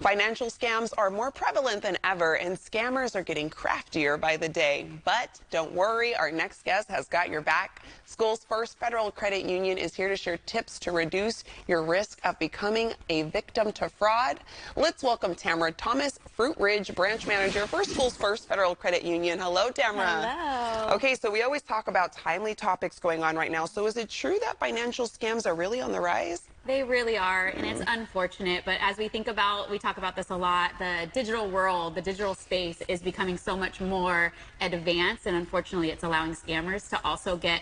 Financial scams are more prevalent than ever, and scammers are getting craftier by the day. But don't worry, our next guest has got your back. Schoolsfirst Federal Credit Union is here to share tips to reduce your risk of becoming a victim to fraud. Let's welcome Tammura Thomas, Fruitridge Branch Manager for Schoolsfirst Federal Credit Union. Hello, Tammura. Hello. Okay, so we always talk about timely topics going on right now. So is it true that financial scams are really on the rise? They really are, and it's unfortunate, but as we talk about this a lot, the digital world, the digital space is becoming so much more advanced, and unfortunately it's allowing scammers to also get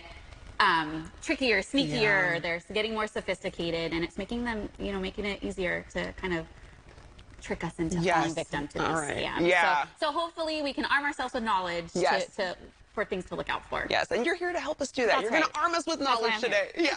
trickier, sneakier. Yeah. They're getting more sophisticated, and it's making them, making it easier to kind of trick us into falling victim to these scams. Yeah. So hopefully we can arm ourselves with knowledge for things to look out for. Yes, and you're here to help us do that. You're going to arm us with knowledge today. Yeah.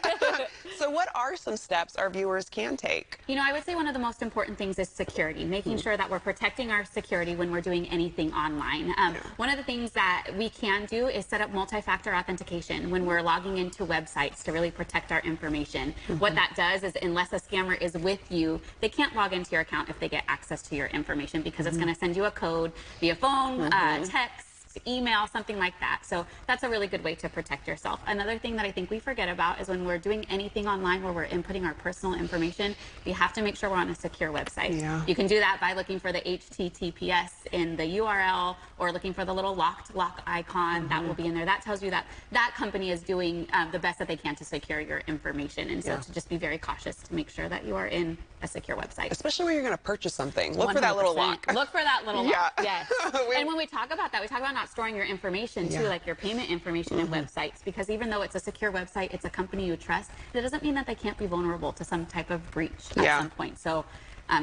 So what are some steps our viewers can take? I would say one of the most important things is security, making sure that we're protecting our security when we're doing anything online. One of the things that we can do is set up multi-factor authentication when we're logging into websites to really protect our information. What that does is, unless a scammer is with you, they can't log into your account if they get access to your information, because it's going to send you a code via phone, text, email, something like that. So that's a really good way to protect yourself. Another thing that I think we forget about is when we're doing anything online where we're inputting our personal information, we have to make sure we're on a secure website. Yeah. You can do that by looking for the HTTPS in the URL, or looking for the little lock icon that will be in there. That tells you that that company is doing the best that they can to secure your information. And so to just be very cautious to make sure that you are in a secure website. Especially when you're going to purchase something. Look 100%. for that little lock. Look for that little lock, yes. And when we talk about that, we talk about not storing your information too, like your payment information in websites, because even though it's a secure website, it's a company you trust, it doesn't mean that they can't be vulnerable to some type of breach at some point. So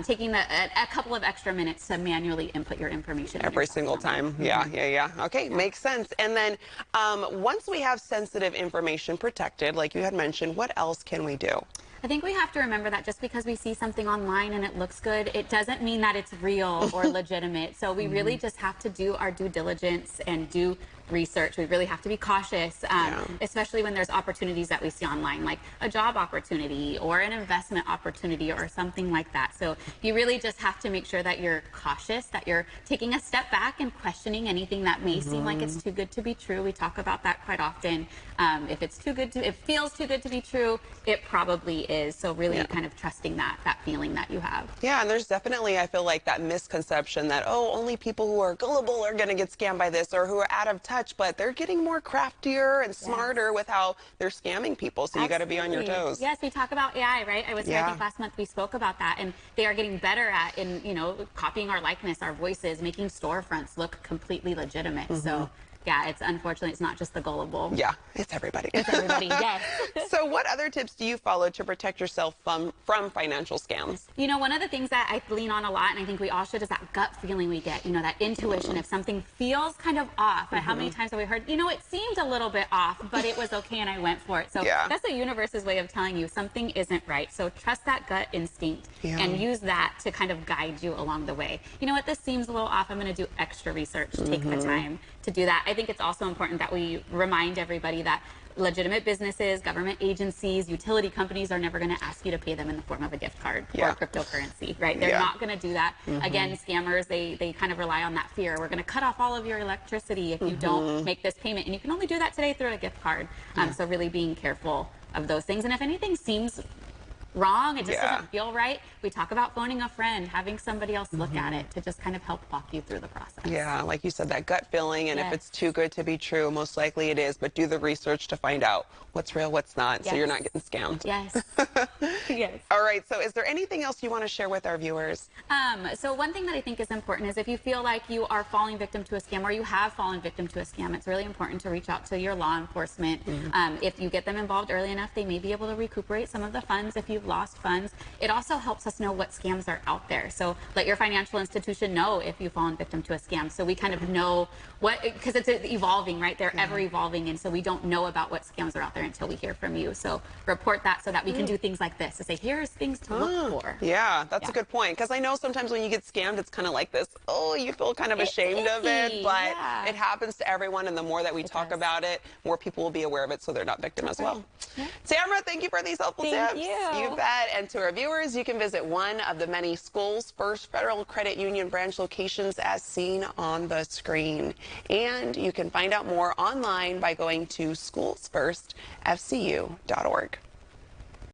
taking a couple of extra minutes to manually input your information every single time. Okay, makes sense. And then once we have sensitive information protected, like you had mentioned, what else can we do? I think we have to remember that just because we see something online and it looks good, it doesn't mean that it's real or legitimate. So we really just have to do our due diligence and do research. We really have to be cautious, especially when there's opportunities that we see online, like a job opportunity or an investment opportunity or something like that. So you really just have to make sure that you're cautious, that you're taking a step back and questioning anything that may seem like it's too good to be true. We talk about that quite often. If it feels too good to be true, it probably is. So really kind of trusting that feeling that you have. Yeah, and there's definitely, I feel like, that misconception that, oh, only people who are gullible are going to get scammed by this, or who are out of touch, but they're getting more craftier and smarter with how they're scamming people. So you got to be on your toes. Yes, we talk about AI, right? I was here, I think last month we spoke about that, and they are getting better at copying our likeness, our voices, making storefronts look completely legitimate. So yeah, unfortunately, it's not just the gullible. Yeah, it's everybody. It's everybody, yes. So what other tips do you follow to protect yourself from financial scams? One of the things that I lean on a lot, and I think we all should, is that gut feeling we get, that intuition. If something feels kind of off, how many times have we heard, it seemed a little bit off, but it was okay and I went for it. So that's the universe's way of telling you something isn't right. So trust that gut instinct and use that to kind of guide you along the way. You know what, this seems a little off, I'm going to do extra research, take the time to do that. I think it's also important that we remind everybody that legitimate businesses, government agencies, utility companies are never going to ask you to pay them in the form of a gift card or cryptocurrency, right? They're not going to do that. Again, scammers, they kind of rely on that fear. We're going to cut off all of your electricity if you don't make this payment. And you can only do that today through a gift card. So really being careful of those things. And if anything seems wrong, it just doesn't feel right, we talk about phoning a friend, having somebody else look at it to just kind of help walk you through the process. Yeah, like you said, that gut feeling, and if it's too good to be true, most likely it is, but do the research to find out what's real, what's not, so you're not getting scammed. Yes. Yes. All right, so is there anything else you want to share with our viewers? So one thing that I think is important is if you feel like you are falling victim to a scam, or you have fallen victim to a scam, it's really important to reach out to your law enforcement. If you get them involved early enough, they may be able to recuperate some of the funds if you've lost funds. It also helps us know what scams are out there. So let your financial institution know if you've fallen victim to a scam, so we kind of know what, because it's evolving, right? They're ever evolving, and so we don't know about what scams are out there until we hear from you. So report that so that we can do things like this to say, here's things to look for. Yeah, that's a good point, because I know sometimes when you get scammed, it's kind of like this, oh, you feel kind of ashamed of it, but it happens to everyone, and the more that we talk about it, more people will be aware of it, so they're not victim as well. Tammura, thank you for these helpful tips. Thank you. You bet. And to our viewers, you can visit one of the many Schoolsfirst Federal Credit Union branch locations as seen on the screen. And you can find out more online by going to schoolsfirstfcu.org.